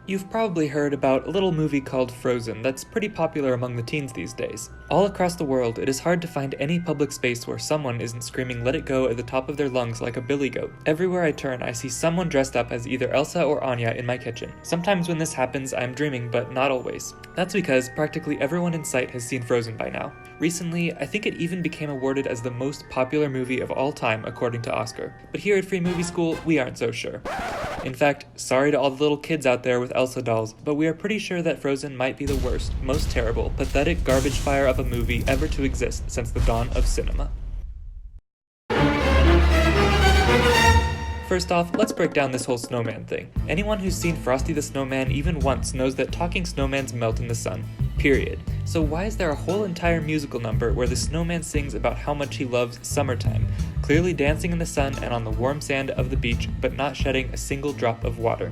You've probably heard about a little movie called Frozen that's pretty popular among the teens these days. All across the world, it is hard to find any public space where someone isn't screaming "let it go" at the top of their lungs like a billy goat. Everywhere I turn, I see someone dressed up as either Elsa or Anya in my kitchen. Sometimes when this happens, I'm dreaming, but not always. That's because practically everyone in sight has seen Frozen by now. Recently, I think it even became awarded as the most popular movie of all time according to Oscar. But here at Free Movie School, we aren't so sure. In fact, sorry to all the little kids out there with Elsa dolls, but we are pretty sure that Frozen might be the worst, most terrible, pathetic garbage fire of a movie ever to exist since the dawn of cinema. First off, let's break down this whole snowman thing. Anyone who's seen Frosty the Snowman even once knows that talking snowmans melt in the sun. Period. So why is there a whole entire musical number where the snowman sings about how much he loves summertime, clearly dancing in the sun and on the warm sand of the beach, but not shedding a single drop of water?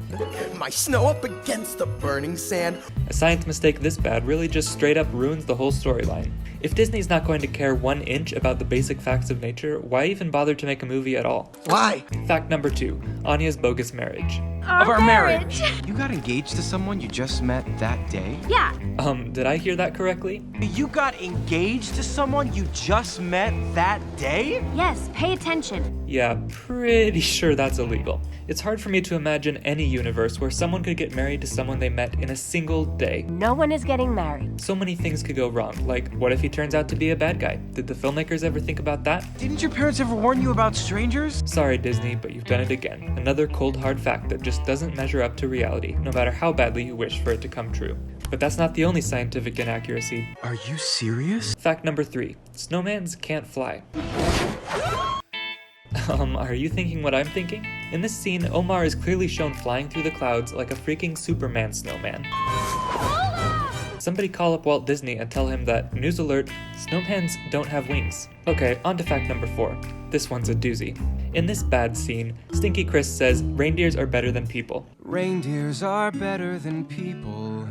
My snow up against the burning sand. A science mistake this bad really just straight up ruins the whole storyline. If Disney's not going to care 1 inch about the basic facts of nature, why even bother to make a movie at all? Why? Fact number 2, Anya's bogus marriage. Our marriage. You got engaged to someone you just met that day? Yeah. Did I hear that correctly? You got engaged to someone you just met that day? Yes, pay attention. Yeah, pretty sure that's illegal. It's hard for me to imagine any universe where someone could get married to someone they met in a single day. No one is getting married. So many things could go wrong, like what if he turns out to be a bad guy? Did the filmmakers ever think about that? Didn't your parents ever warn you about strangers? Sorry Disney, but you've done it again. Another cold hard fact that just doesn't measure up to reality, no matter how badly you wish for it to come true. But that's not the only scientific inaccuracy. Are you serious? Fact number 3, snowmans can't fly. Are you thinking what I'm thinking? In this scene, Omar is clearly shown flying through the clouds like a freaking Superman snowman. Somebody call up Walt Disney and tell him that, news alert, snowmans don't have wings. Okay, on to fact number 4. This one's a doozy. In this bad scene, Stinky Chris says reindeers are better than people. Reindeers are better than people.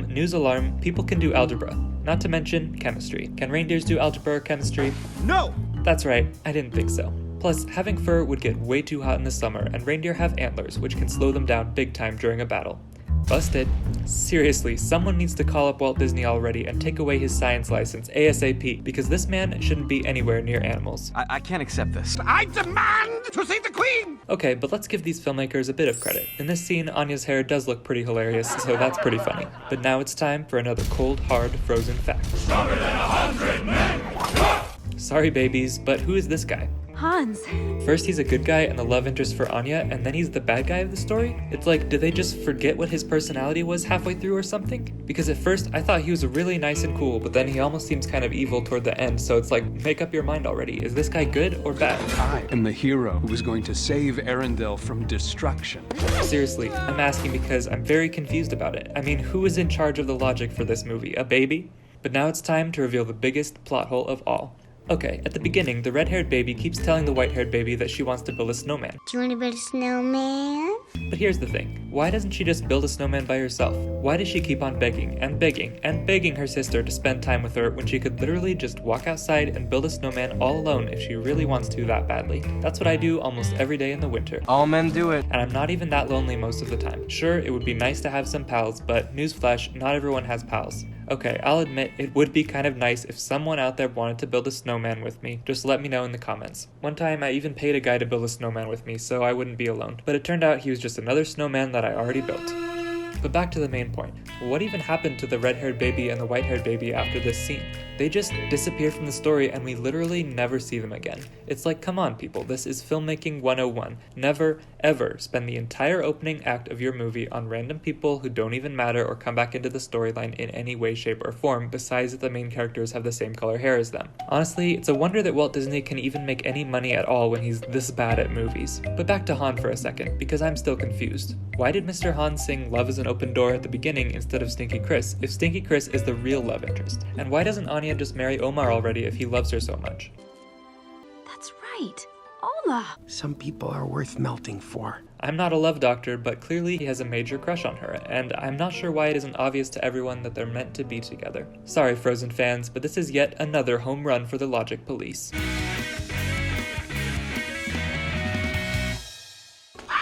News alarm, people can do algebra. Not to mention chemistry. Can reindeers do algebra or chemistry? No! That's right, I didn't think so. Plus, having fur would get way too hot in the summer, and reindeer have antlers, which can slow them down big time during a battle. Busted. Seriously, someone needs to call up Walt Disney already and take away his science license ASAP, because this man shouldn't be anywhere near animals. I can't accept this. I demand to see the Queen! Okay, but let's give these filmmakers a bit of credit. In this scene, Anya's hair does look pretty hilarious, so that's pretty funny. But now it's time for another cold, hard, frozen fact. Stronger than 100 men! Sorry babies, but who is this guy? Hans. First he's a good guy and the love interest for Anya, and then he's the bad guy of the story? It's like, did they just forget what his personality was halfway through or something? Because at first I thought he was really nice and cool, but then he almost seems kind of evil toward the end, so it's like, make up your mind already. Is this guy good or bad? I am the hero who is going to save Arendelle from destruction. Seriously, I'm asking because I'm very confused about it. I mean, who is in charge of the logic for this movie? A baby? But now it's time to reveal the biggest plot hole of all. Okay, at the beginning, the red-haired baby keeps telling the white-haired baby that she wants to build a snowman. Do you want to build a snowman? But here's the thing, why doesn't she just build a snowman by herself? Why does she keep on begging and begging and begging her sister to spend time with her when she could literally just walk outside and build a snowman all alone if she really wants to that badly? That's what I do almost every day in the winter. All men do it. And I'm not even that lonely most of the time. Sure, it would be nice to have some pals, but newsflash, not everyone has pals. Okay, I'll admit it would be kind of nice if someone out there wanted to build a snowman with me. Just let me know in the comments. One time I even paid a guy to build a snowman with me so I wouldn't be alone. But it turned out he was just another snowman that I already built. But back to the main point. What even happened to the red-haired baby and the white-haired baby after this scene? They just disappear from the story and we literally never see them again. It's like, come on people, this is filmmaking 101. Never, ever spend the entire opening act of your movie on random people who don't even matter or come back into the storyline in any way, shape, or form, besides that the main characters have the same color hair as them. Honestly, it's a wonder that Walt Disney can even make any money at all when he's this bad at movies. But back to Han for a second, because I'm still confused. Why did Mr. Han sing Love is an Open Door at the beginning instead of Stinky Chris, if Stinky Chris is the real love interest? And why doesn't Anya just marry Omar already if he loves her so much? That's right. Ola. Some people are worth melting for. I'm not a love doctor, but clearly he has a major crush on her, and I'm not sure why it isn't obvious to everyone that they're meant to be together. Sorry, Frozen fans, but this is yet another home run for the logic police.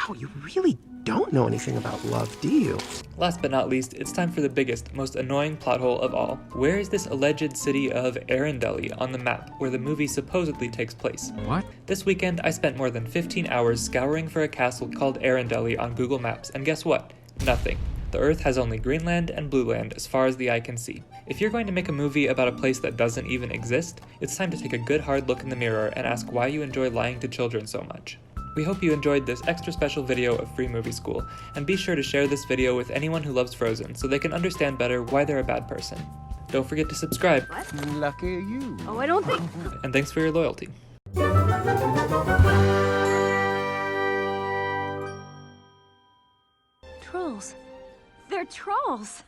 Wow, you really don't know anything about love, do you? Last but not least, it's time for the biggest, most annoying plot hole of all. Where is this alleged city of Arendelle on the map where the movie supposedly takes place? What? This weekend, I spent more than 15 hours scouring for a castle called Arendelle on Google Maps, and guess what? Nothing. The Earth has only Greenland and Blueland as far as the eye can see. If you're going to make a movie about a place that doesn't even exist, it's time to take a good hard look in the mirror and ask why you enjoy lying to children so much. We hope you enjoyed this extra special video of Free Movie School, and be sure to share this video with anyone who loves Frozen so they can understand better why they're a bad person. Don't forget to subscribe. Lucky you. Oh, I don't think. And thanks for your loyalty. Trolls. They're trolls.